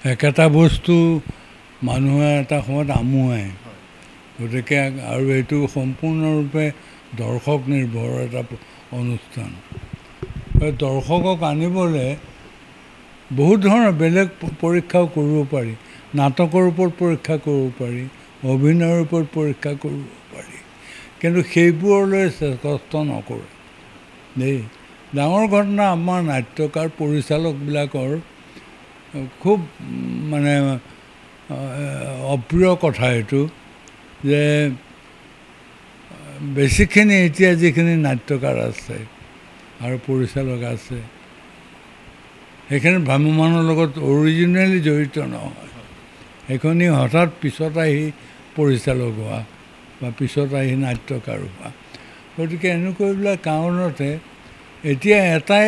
একেটা বস্তু মানুহে এটা সময়ত আমুৱায় গতিকে আৰু এইটো সম্পূৰ্ণৰূপে দৰ্শক নিৰ্ভৰ এটা অনুষ্ঠান দৰ্শকক আনিবলৈ বহুত ধৰণৰ বেলেগ পৰীক্ষাও কৰিব পাৰি নাটকৰ ওপৰত পৰীক্ষা কৰিব পাৰি অভিনয়ৰ ওপৰত পৰীক্ষা কৰিব পাৰি কিন্তু সেইবোৰলৈ কষ্ট নকৰে দেই ডাঙৰ ঘটনা আমাৰ নাট্যকাৰ পৰিচালকবিলাকৰ খুব মানে অপ্ৰিয় কথা এইটো যে বেছিখিনি এতিয়া যিখিনি নাট্যকাৰ আছে আৰু পৰিচালক আছে সেইখিনি ভ্ৰাম্যমানৰ লগত অৰিজিনেলি জড়িত নহয় সেইখিনি হঠাৎ পিছত আহি পৰিচালক হোৱা বা পিছত আহি নাট্যকাৰ হোৱা গতিকে এনেকুৱাবিলাক কাৰণতে এতিয়া এটাই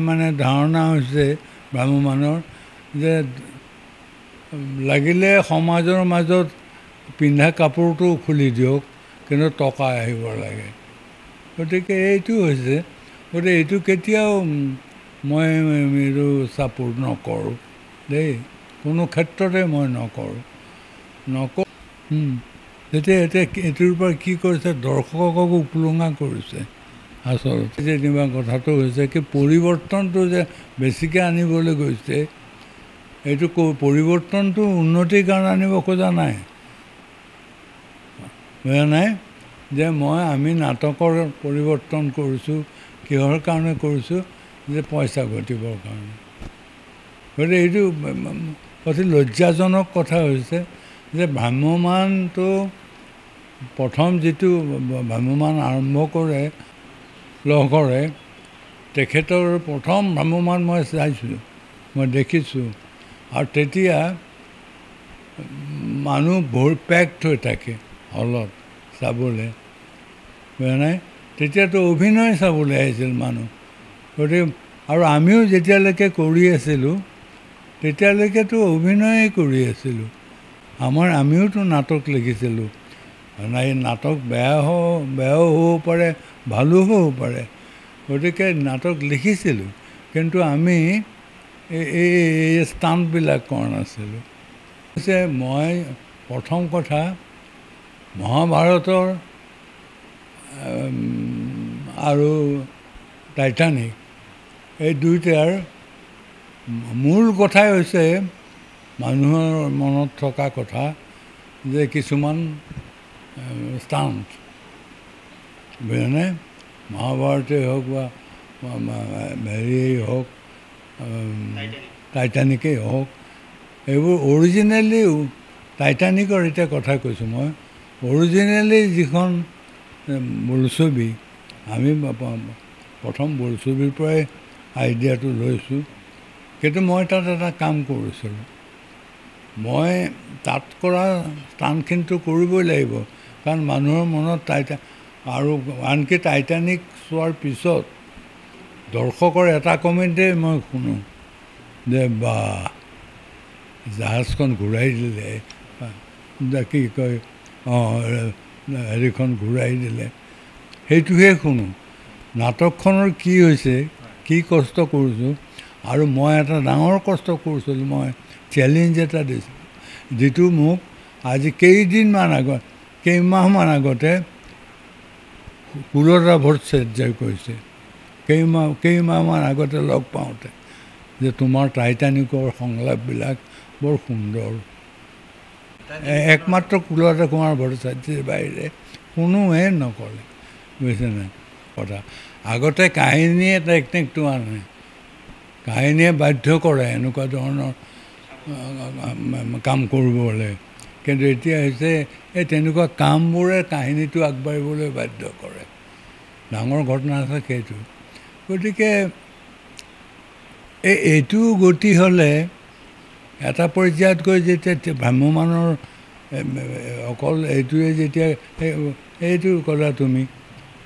মানে ধাৰণা হৈছে ভ্ৰাম্যমানৰ যে লাগিলে সমাজৰ মাজত পিন্ধা কাপোৰটো খুলি দিয়ক কিন্তু টকা আহিব লাগে গতিকে এইটো হৈছে গতিকে এইটো কেতিয়াও মই এইটো ছাপোৰ্ট নকৰোঁ দেই কোনো ক্ষেত্ৰতে মই নকৰোঁ এতিয়া এইটোৰ পৰা কি কৰিছে দৰ্শকক উপলুঙা কৰিছে আচলতে যেনিবা কথাটো হৈছে কি পৰিৱৰ্তনটো যে বেছিকৈ আনিবলৈ গৈছে এইটো পৰিৱৰ্তনটো উন্নতিৰ কাৰণে আনিব খোজা নাই বুজা নাই যে আমি নাটকৰ পৰিৱৰ্তন কৰিছোঁ কিহৰ কাৰণে কৰিছোঁ যে পইচা ঘটিবৰ কাৰণে গতিকে এইটো অতি লজ্জাজনক কথা হৈছে যে ভ্ৰাম্যমানটো প্ৰথম যিটো ভ্ৰাম্যমান আৰম্ভ কৰে লহকৰে তেখেতৰ প্ৰথম ভ্ৰাম্যমান মই চাইছোঁ মই দেখিছোঁ আৰু তেতিয়া মানুহ পেক্ট হৈ থাকে হলত চাবলৈ বুজা নাই তেতিয়াতো অভিনয় চাবলৈ আহিছিল মানুহ গতিকে আৰু আমিও যেতিয়ালৈকে কৰি আছিলোঁ তেতিয়ালৈকেতো অভিনয়ে কৰি আছিলোঁ আমিওতো নাটক লিখিছিলোঁ এই নাটক বেয়াও হ'ব পাৰে ভালো হ'ব পাৰে গতিকে নাটক লিখিছিলোঁ কিন্তু আমি এই ষ্টাণ্টবিলাক কৰা নাছিলোঁ মই প্ৰথম কথা মহাভাৰতৰ আৰু টাইটানিক এই দুয়োটাৰ মূল কথাই হৈছে মানুহৰ মনত থকা কথা যে কিছুমান ষ্টাণ্ট বুজানে মহাভাৰতেই হওক বা হেৰিয়েই হওক টাইটানিকেই হওক এইবোৰ অৰিজিনেলি টাইটানিকৰ এতিয়া কথা কৈছোঁ মই অৰিজিনেলি যিখন বোলছবি আমি প্ৰথম বোলছবিৰ পৰাই আইডিয়াটো লৈছোঁ কিন্তু মই তাত এটা কাম কৰিছিলোঁ মই তাত কৰা ষ্টাণ্টখিনিতো কৰিবই লাগিব কাৰণ মানুহৰ মনত আৰু আনকি টাইটানিক চোৱাৰ পিছত দৰ্শকৰ এটা কমেণ্টেই মই শুনো যে বা জাহাজখন ঘূৰাই দিলে কি কয় হেৰিখন ঘূৰাই দিলে সেইটোহে শুনো নাটকখনৰ কি হৈছে কি কষ্ট কৰিছোঁ আৰু মই এটা ডাঙৰ কষ্ট কৰিছিলোঁ মই চেলেঞ্জ এটা দিছিলোঁ যিটো মোক আজি কেইমাহমান আগতে কুলতা ভট্টাচাৰ্যই কৈছে কেইমাহমান আগতে লগ পাওঁতে যে তোমাৰ টাইটানিকৰ সংলাপবিলাক বৰ সুন্দৰ একমাত্ৰ কুলতা কুমাৰ ভট্টাচাৰ্যৰ বাহিৰে কোনোৱে নকৰে বুজিছেনে কথা আগতে কাহিনীয়ে টেকনিকটো আনে কাহিনীয়ে বাধ্য কৰে এনেকুৱা ধৰণৰ কাম কৰিবলৈ কিন্তু এতিয়া হৈছে এই তেনেকুৱা কামবোৰে কাহিনীটো আগবাঢ়িবলৈ বাধ্য কৰে ডাঙৰ ঘটনা আছে সেইটো গতিকে এইটো গতি হ'লে এটা পৰ্যায়ত গৈ যেতিয়া ভ্ৰাম্যমানৰ অকল এইটোৱে যেতিয়া এইটো ক'লা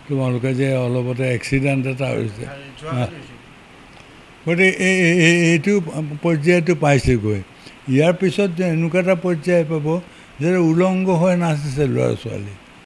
তোমালোকে যে অলপতে এক্সিডেণ্ট এটা হৈছে গতিকে এইটো পৰ্যায়টো পাইছেগৈ ইয়াৰ পিছত যে এনেকুৱা এটা পৰ্যায় পাব যে উলংগ হৈ নাচিছে ল'ৰা ছোৱালী